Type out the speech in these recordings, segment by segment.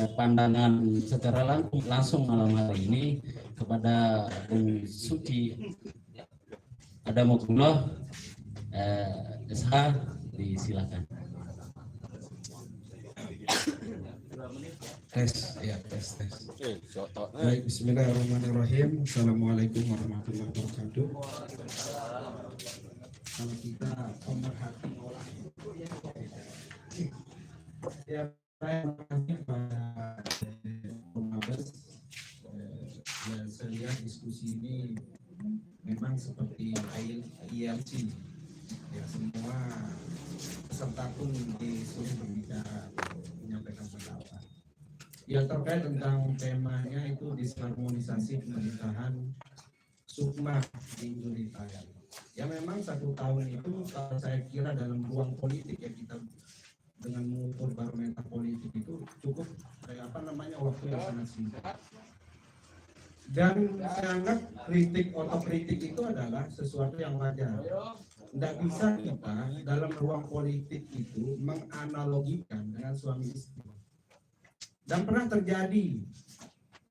pandangan secara langsung malam hari ini kepada Bung Suci Adamokullah, SH, disilakan. Tes. Baik, bismillahirrahmanirrahim. Assalamualaikum warahmatullahi wabarakatuh. Kalau kita pemerhati olah ya, saya makasih pada Mabes. Saya lihat diskusi ini memang seperti ILC. Ya, semua peserta pun disuruh berbicara, menyampaikan pendapat. Yang terkait tentang temanya itu disharmonisasi pemerintahan Sukma di Indonesia. Ya memang 1 tahun itu kalau saya kira dalam ruang politik ya kita dengan mengukur barometer politik itu cukup waktu yang sangat singkat. Dan saya anggap otokritik itu adalah sesuatu yang wajar. Tidak bisa kita dalam ruang politik itu menganalogikan dengan suami istri. Dan pernah terjadi,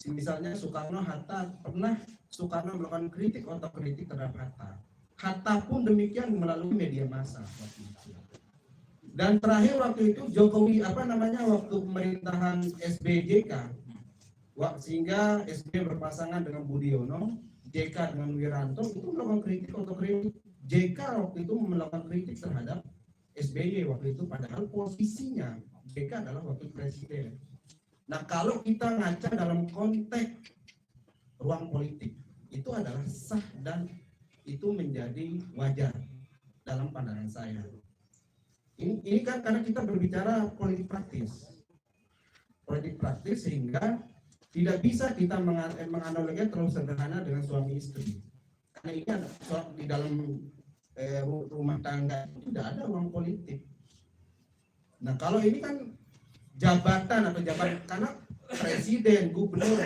misalnya Soekarno, Hatta, pernah Soekarno melakukan kritik otokritik terhadap Hatta. Hatta pun demikian melalui media massa waktu itu. Dan terakhir waktu itu Jokowi waktu pemerintahan SBJK, sehingga SB berpasangan dengan Budiono, JK dengan Wiranto itu melakukan kritik otokritik. JK waktu itu melakukan kritik terhadap SBY waktu itu, padahal posisinya JK adalah wakil presiden. Nah, kalau kita ngaca dalam konteks ruang politik, itu adalah sah dan itu menjadi wajar dalam pandangan saya. Ini kan karena kita berbicara politik praktis sehingga tidak bisa kita menganalogikan terlalu sederhana dengan suami istri. Karena ini ada di dalam rumah tangga tidak ada ruang politik. Nah, kalau ini kan jabatan karena presiden, gubernur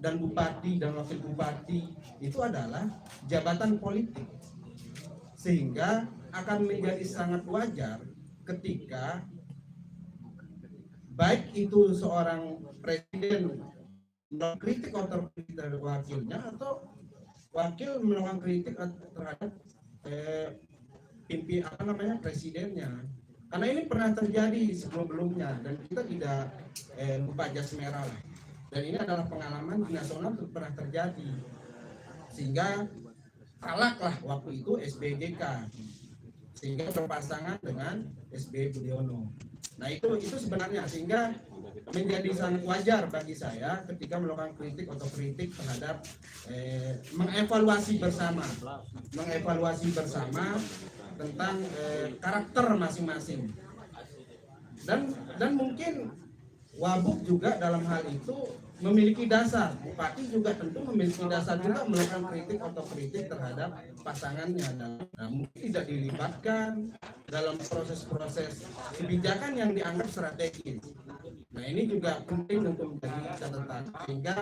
dan bupati dan wakil bupati itu adalah jabatan politik, sehingga akan menjadi sangat wajar ketika baik itu seorang presiden mengkritik otoritas dari wakilnya atau wakil melakukan kritik terhadap presidennya. Karena ini pernah terjadi sebelumnya dan kita tidak lupa jas merah lah. Dan ini adalah pengalaman nasional pernah terjadi. Sehingga kalahlah waktu itu SBJK. Sehingga berpasangan dengan SB Budiono. Nah itu sebenarnya sehingga menjadi sangat wajar bagi saya ketika melakukan kritik otokritik terhadap mengevaluasi bersama tentang karakter masing-masing dan mungkin Wabub juga dalam hal itu memiliki dasar, bupati juga tentu memiliki dasar juga melakukan kritik otokritik terhadap pasangannya. Nah, mungkin tidak dilibatkan dalam proses-proses kebijakan yang dianggap strategis. Nah, ini juga penting untuk menjadi catatan sehingga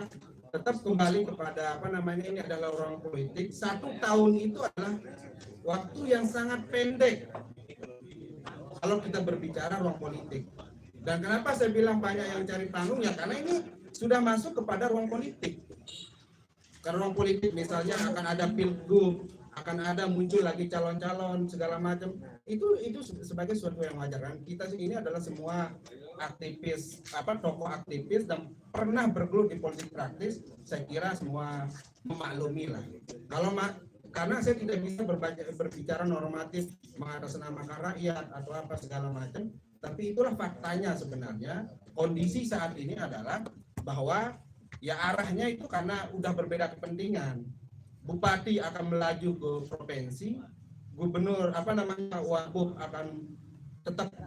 tetap kembali kepada ini adalah ruang politik. 1 tahun itu adalah waktu yang sangat pendek kalau kita berbicara ruang politik. Dan kenapa saya bilang banyak yang cari panggung ya karena ini sudah masuk kepada ruang politik. Karena ruang politik misalnya akan ada pilgub, akan ada muncul lagi calon-calon segala macam. Itu sebagai sesuatu yang wajar kan. Kita ini adalah semua aktivis, tokoh aktivis dan pernah bergelut di politik praktis. Saya kira semua memaklumi lah. Karena saya tidak bisa berbicara normatif mengatasnamakan rakyat atau apa segala macam. Tapi itulah faktanya sebenarnya. Kondisi saat ini adalah bahwa ya arahnya itu karena udah berbeda kepentingan. Bupati akan melaju ke provinsi, gubernur Wabub akan tetap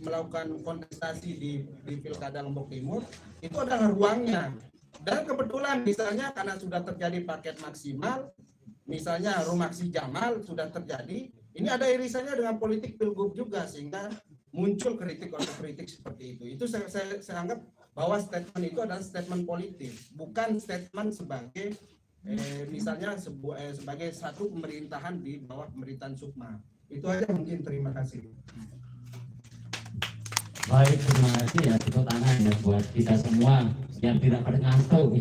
melakukan kontestasi di Pilkada Lombok Timur. Itu adalah ruangnya. Dan kebetulan misalnya karena sudah terjadi paket maksimal, misalnya Rumaksi Jamal sudah terjadi. Ini ada irisannya dengan politik pilgub juga sehingga muncul kritik seperti itu. Itu saya anggap bahwa statement itu adalah statement politik, bukan statement sebagai misalnya sebagai satu pemerintahan di bawah pemerintahan Sukma. Itu aja mungkin. Terima kasih. Baik, terima kasih ya, tepuk tangan ya buat kita semua yang tidak pada ngantuk.